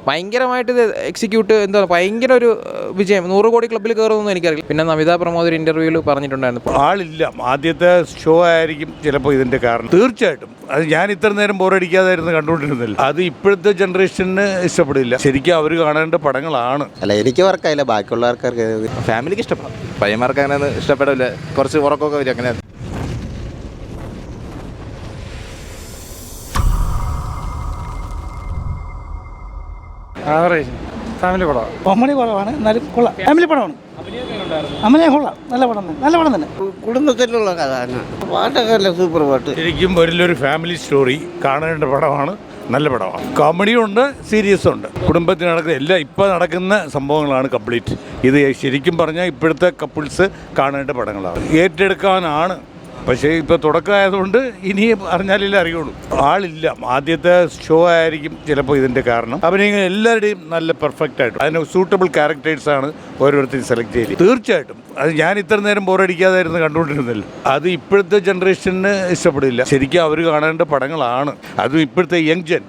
ഭയങ്കരമായിട്ട് ഇത് എക്സിക്യൂട്ട് എന്താ ഭയങ്കര ഒരു വിജയം 100 കോടി ക്ലബ്ബിൽ കയറുമെന്ന് എനിക്കറിയില്ല. പിന്നെ നമിത പ്രമോദ് ഒരു ഇൻ്റർവ്യൂവിൽ പറഞ്ഞിട്ടുണ്ടായിരുന്നു ആളില്ല, ആദ്യത്തെ ഷോ ആയിരിക്കും ചിലപ്പോൾ ഇതിൻ്റെ കാരണം. തീർച്ചയായിട്ടും അത് ഞാൻ ഇത്ര നേരം ബോറടിക്കാതായിരുന്നു കണ്ടുകൊണ്ടിരുന്നില്ല. അത് ഇപ്പോഴത്തെ ജനറേഷന് ഇഷ്ടപ്പെടില്ല. ശരിക്കും അവർ കാണേണ്ട പടങ്ങളാണ്. അല്ല, എനിക്ക് വർക്കായില്ല, ബാക്കിയുള്ള ആൾക്കാർക്ക് ഫാമിലിക്ക് ഇഷ്ടപ്പെടാം. പയ്യന്മാർക്ക് അങ്ങനെ ഇഷ്ടപ്പെടില്ല, കുറച്ച് ഉറക്കമൊക്കെ വരും അങ്ങനെ. ഫാമിലി പടമാണ്, കോമഡി പടമാണ്, എന്നാലും കൊള്ളാം. ഫാമിലി പടമാണ്, അമ്മനെ കൊള്ളാം, നല്ല പടം തന്നെ. കുടുംബത്തിലുള്ള കഥ പാട്ടൊക്കെ അല്ല, സൂപ്പർ പാട്ട്. ശരിക്കും ഒരു ഫാമിലി സ്റ്റോറി കാണേണ്ട പടമാണ്, നല്ല പടമാണ്. കോമഡിയും ഉണ്ട്, സീരിയസും ഉണ്ട്. കുടുംബത്തിൽ നടക്കുന്ന എല്ലാം ഇപ്പോൾ നടക്കുന്ന സംഭവങ്ങളാണ് കംപ്ലീറ്റ്. ഇത് ശരിക്കും പറഞ്ഞാൽ ഇപ്പോഴത്തെ കപ്പിൾസ് കാണേണ്ട പടങ്ങളാണ്. ഏറ്റെടുക്കാനാണ്, പക്ഷേ ഇപ്പോൾ തുടക്കമായതുകൊണ്ട് ഇനി അറിഞ്ഞാലേ അറിയുള്ളൂ. ആളില്ല, ആദ്യത്തെ ഷോ ആയിരിക്കും ചിലപ്പോൾ ഇതിൻ്റെ കാരണം. അഭിനയങ്ങൾ എല്ലാവരുടെയും നല്ല പെർഫെക്റ്റ് ആയിട്ട് അതിന് സൂട്ടബിൾ ക്യാരക്ടേഴ്സാണ് ഓരോരുത്തരും സെലക്ട് ചെയ്ത്. തീർച്ചയായിട്ടും അത് ഞാൻ ഇത്ര നേരം ബോറടിക്കാതായിരുന്നു കണ്ടുകൊണ്ടിരുന്നില്ല. അത് ഇപ്പോഴത്തെ ജനറേഷന് ഇഷ്ടപ്പെടില്ല. ശരിക്കും അവർ കാണേണ്ട പടങ്ങളാണ്. അതും ഇപ്പോഴത്തെ യങ് ജൻ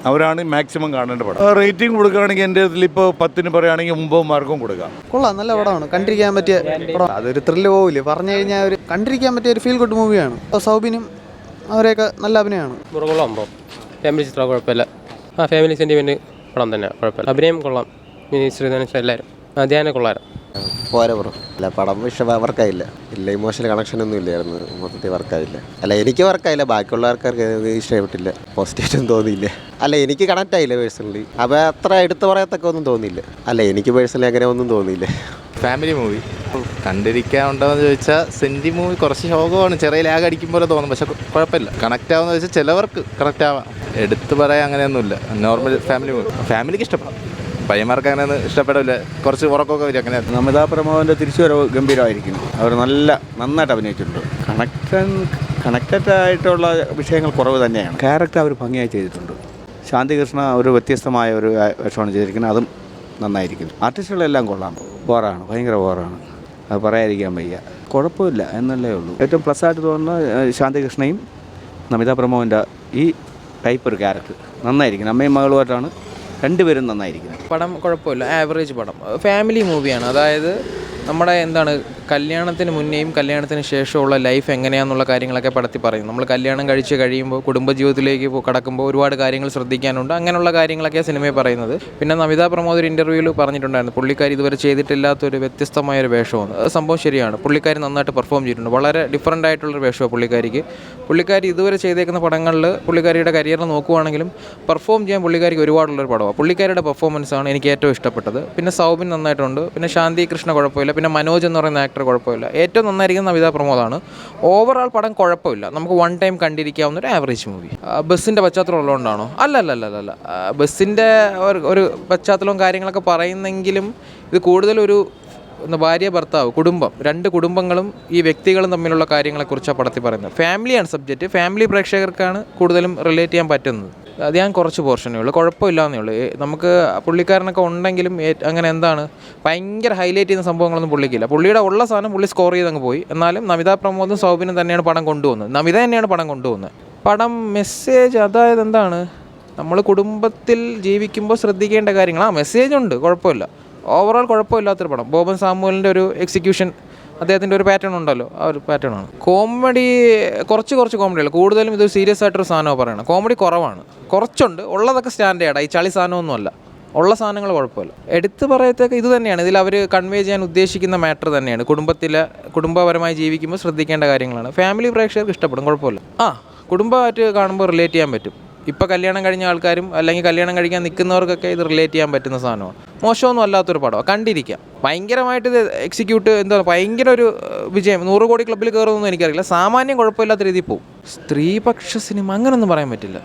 അവരാണ് മാക്സിമം കാണേണ്ട പടം. റേറ്റിംഗ് കൊടുക്കുകയാണെങ്കിൽ എൻ്റെ ഇതിലിപ്പോൾ 10 പറയുകയാണെങ്കിൽ 9 മാർക്കും കൊടുക്കാം. കൊള്ളാം, നല്ല പടമാണ്, കണ്ടിരിക്കാൻ പറ്റിയ പടം. അതൊരു ത്രില്ല് പോവില്ല, പറഞ്ഞു കഴിഞ്ഞാൽ ഒരു കണ്ടിരിക്കാൻ പറ്റിയ ഒരു ഫീൽ ഗുഡ് മൂവിയാണ്. സൗബിനും അവരെയൊക്കെ നല്ല അഭിനയമാണ്. കൊള്ളാം ബ്രോ, ഫാമിലി ചിത്രം കുഴപ്പമില്ല. ഫാമിലി സെൻറ്റിമെൻറ്റ് പടം തന്നെ കുഴപ്പമില്ല. അഭിനയം കൊള്ളാം, ശ്രീധനുഷ് എല്ലാവരും ധ്യാനം കൊള്ളാം. പോരെ ബ്രോ. അല്ല, പടം വർക്കായില്ല. ഇല്ല, ഇമോഷണൽ കണക്ഷനൊന്നും ഇല്ലായിരുന്നു, മൊത്തത്തിൽ വർക്കായില്ല. അല്ല, എനിക്ക് വർക്കായില്ല, ബാക്കിയുള്ള ആൾക്കാർക്ക് ഇഷ്ടപ്പെട്ടില്ല, പോസിറ്റീവൊന്നും തോന്നിയില്ല. അല്ല, എനിക്ക് കണക്റ്റ് ആയില്ല പേഴ്സണലി. അപ്പോൾ അത്ര എടുത്തു പറയത്തൊക്കെ ഒന്നും തോന്നിയില്ല. അല്ല, എനിക്ക് പേഴ്സണലി അങ്ങനെ ഒന്നും തോന്നിയില്ല. ഫാമിലി മൂവി കണ്ടിരിക്കാനുണ്ടോ എന്ന് ചോദിച്ചാൽ സെൻറ്റി മൂവി കുറച്ച് ശോകമാണ്, ചെറിയ ലാഗ് അടിക്കും പോലെ തോന്നും, പക്ഷെ കുഴപ്പമില്ല. കണക്റ്റ് ആവുമെന്ന് ചോദിച്ചാൽ ചിലവർക്ക് കണക്റ്റ് ആവാം. എടുത്തു പറയാൻ അങ്ങനെയൊന്നുമില്ല. നോർമൽ ഫാമിലി മൂവി, ഫാമിലിക്ക് ഇഷ്ടപ്പെടാം. പയ്യന്മാർക്ക് അങ്ങനെ ഇഷ്ടപ്പെടില്ല, കുറച്ച് ഉറക്കമൊക്കെ വരും അങ്ങനെ. നമിത പ്രമോദിൻ്റെ തിരിച്ചുവരവ് ഗംഭീരമായിരിക്കും. അവർ നന്നായിട്ട് അഭിനയിച്ചിട്ടുണ്ട്. കണക്റ്റഡ് ആയിട്ടുള്ള വിഷയങ്ങൾ കുറവ് തന്നെയാണ്. ക്യാരക്ടർ അവർ ഭംഗിയായി ചെയ്തിട്ടുണ്ട്. ശാന്തികൃഷ്ണ ഒരു വ്യത്യസ്തമായ ഒരു വേഷമാണ് ചെയ്തിരിക്കുന്നത്, അതും നന്നായിരിക്കുന്നു. ആർട്ടിസ്റ്റുകളെല്ലാം കൊള്ളാം. ബോറാണ്, ഭയങ്കര ബോറാണ്, അത് പറയാതിരിക്കാൻ വയ്യ. കുഴപ്പമില്ല എന്നല്ലേ ഉള്ളൂ. ഏറ്റവും പ്ലസ്സായിട്ട് തോന്നുന്ന ശാന്തികൃഷ്ണയും നമിത പ്രമോദിൻ്റെ ഈ ടൈപ്പ് ഒരു ക്യാരക്ടർ നന്നായിരിക്കുന്നു. അമ്മയും മകളുമായിട്ടാണ് രണ്ടുപേരും നന്നായിരിക്കുന്നത്. പടം കുഴപ്പമില്ല, ആവറേജ് പടം. ഫാമിലി മൂവിയാണ്. അതായത് നമ്മുടെ കല്യാണത്തിന് മുന്നേയും കല്യാണത്തിന് ശേഷമുള്ള ലൈഫ് എങ്ങനെയാണെന്നുള്ള കാര്യങ്ങളൊക്കെ പടത്തിൽ പറയും. നമ്മൾ കല്യാണം കഴിച്ച് കഴിയുമ്പോൾ കുടുംബജീവിതത്തിലേക്ക് കടക്കുമ്പോൾ ഒരുപാട് കാര്യങ്ങൾ ശ്രദ്ധിക്കാനുണ്ട്. അങ്ങനെയുള്ള കാര്യങ്ങളൊക്കെ സിനിമയിൽ പറയുന്നത്. പിന്നെ നമിത പ്രമോദ് ഒരു ഇൻ്റർവ്യൂവിൽ പറഞ്ഞിട്ടുണ്ടായിരുന്നു, പുള്ളിക്കാരി ഇതുവരെ ചെയ്തിട്ടില്ലാത്തൊരു വ്യത്യസ്തമായൊരു വേഷമാണ്. അത് സംഭവം ശരിയാണ്. പുള്ളിക്കാരി നന്നായിട്ട് പെർഫോം ചെയ്തിട്ടുണ്ട്. വളരെ ഡിഫറൻ്റ് ആയിട്ടുള്ളൊരു വേഷമാണ് പുള്ളിക്കാരിക്ക്. പുള്ളിക്കാരി ഇതുവരെ ചെയ്തേക്കുന്ന പടങ്ങളിൽ പുള്ളിക്കാരിയുടെ കരിയറിൽ നോക്കുവാണെങ്കിലും പെർഫോം ചെയ്യാൻ പുള്ളിക്കാരിക്ക് ഒരുപാടുള്ളൊരു പടമാണ്. പുള്ളിക്കാരിയുടെ പെർഫോമൻസാണ് എനിക്ക് ഏറ്റവും ഇഷ്ടപ്പെട്ടത്. പിന്നെ സൗബിൻ നന്നായിട്ടുണ്ട്. പിന്നെ ശാന്തി കൃഷ്ണ കുഴപ്പമില്ല. പിന്നെ മനോജ് എന്ന് പറയുന്ന ആക്ടർ കുഴപ്പമില്ല. ഏറ്റവും നന്നായിരിക്കുന്ന നമിത പ്രമോദാണ്. ഓവറോൾ പടം കുഴപ്പമില്ല, നമുക്ക് വൺ ടൈം കണ്ടിരിക്കാവുന്ന ഒരു ആവറേജ് മൂവി. ബസ്സിൻ്റെ പശ്ചാത്തലം ഉള്ളതുകൊണ്ടാണോ? അല്ല. ബസ്സിൻ്റെ ഒരു പശ്ചാത്തലവും കാര്യങ്ങളൊക്കെ പറയുന്നെങ്കിലും ഇത് കൂടുതലൊരു ഭാര്യ ഭർത്താവ് കുടുംബം, 2 കുടുംബങ്ങളും ഈ വ്യക്തികളും തമ്മിലുള്ള കാര്യങ്ങളെക്കുറിച്ചാണ് പടത്തിൽ പറയുന്നത്. ഫാമിലിയാണ് സബ്ജക്റ്റ്. ഫാമിലി പ്രേക്ഷകർക്കാണ് കൂടുതലും റിലേറ്റ് ചെയ്യാൻ പറ്റുന്നത്. അത് ഞാൻ കുറച്ച് പോർഷനേ ഉള്ളൂ, കുഴപ്പമില്ലാന്നേ ഉള്ളൂ. നമുക്ക് പുള്ളിക്കാരനൊക്കെ ഉണ്ടെങ്കിലും അങ്ങനെ ഭയങ്കര ഹൈലൈറ്റ് ചെയ്യുന്ന സംഭവങ്ങളൊന്നും പുള്ളിക്കില്ല. പുള്ളിയുടെ ഉള്ള സാധനം പുള്ളി സ്കോർ ചെയ്തങ്ങ് പോയി. എന്നാലും നമിത പ്രമോദും സൗബിനും തന്നെയാണ് പടം കൊണ്ടുപോകുന്നത്. നമിത തന്നെയാണ് പടം കൊണ്ടുപോകുന്നത്. പടം മെസ്സേജ്, അതായത് നമ്മൾ കുടുംബത്തിൽ ജീവിക്കുമ്പോൾ ശ്രദ്ധിക്കേണ്ട കാര്യങ്ങൾ. മെസ്സേജ് ഉണ്ട്, കുഴപ്പമില്ല. ഓവറോൾ കുഴപ്പമില്ലാത്തൊരു പടം. ബോബൻ സാമുവലിൻ്റെ ഒരു എക്സിക്യൂഷൻ, അദ്ദേഹത്തിൻ്റെ ഒരു പാറ്റേൺ ഉണ്ടല്ലോ, ആ ഒരു പാറ്റേണാണ്. കോമഡി കുറച്ച് കോമഡിയുള്ളൂ. കൂടുതലും ഇതൊരു സീരിയസ് ആയിട്ടൊരു സാധനമാണ് പറയണം. കോമഡി കുറവാണ്, കുറച്ചുണ്ട്. ഉള്ളതൊക്കെ സ്റ്റാൻഡേർഡാണ്. ഈ ചളി സാധനമൊന്നുമല്ല. ഉള്ള സാധനങ്ങൾ കുഴപ്പമില്ല. എടുത്തു പറയത്തൊക്കെ ഇത് തന്നെയാണ്. ഇതിൽ അവർ കൺവേ ചെയ്യാൻ ഉദ്ദേശിക്കുന്ന മാറ്റർ തന്നെയാണ്. കുടുംബപരമായി ജീവിക്കുമ്പോൾ ശ്രദ്ധിക്കേണ്ട കാര്യങ്ങളാണ്. ഫാമിലി പ്രേക്ഷകർക്ക് ഇഷ്ടപ്പെടും, കുഴപ്പമില്ല. കുടുംബമായിട്ട് കാണുമ്പോൾ റിലേറ്റ് ചെയ്യാൻ പറ്റും. ഇപ്പോൾ കല്യാണം കഴിഞ്ഞ ആൾക്കാരും അല്ലെങ്കിൽ കല്യാണം കഴിക്കാൻ നിൽക്കുന്നവർക്കൊക്കെ ഇത് റിലേറ്റ് ചെയ്യാൻ പറ്റുന്ന സാധനമാണ്. മോശമൊന്നും അല്ലാത്തൊരു പടമാണ്, കണ്ടിരിക്കാം. ഭയങ്കരമായിട്ട് ഇത് എക്സിക്യൂട്ട് ഭയങ്കര ഒരു വിജയം 100 കോടി ക്ലബ്ബിൽ കയറുമെന്ന് എനിക്കറിയില്ല. സാമാന്യം കുഴപ്പമില്ലാത്ത രീതിയിൽ പോകും. സ്ത്രീപക്ഷ സിനിമ അങ്ങനൊന്നും പറയാൻ പറ്റില്ല.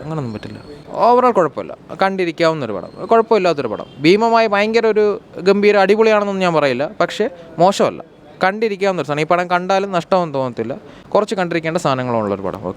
അങ്ങനൊന്നും പറ്റില്ല. ഓവറോൾ കുഴപ്പമില്ല, കണ്ടിരിക്കാവുന്നൊരു പടം, കുഴപ്പമില്ലാത്തൊരു പടം. ഭീമമായി ഭയങ്കര ഒരു ഗംഭീര അടിപൊളിയാണെന്നൊന്നും ഞാൻ പറയില്ല, പക്ഷേ മോശമല്ല, കണ്ടിരിക്കാവുന്നൊരു സാധനം. ഈ പടം കണ്ടാലും നഷ്ടമൊന്നും തോന്നത്തില്ല. കുറച്ച് കണ്ടിരിക്കേണ്ട സാധനങ്ങളുള്ളൊരു പടം. ഓക്കെ.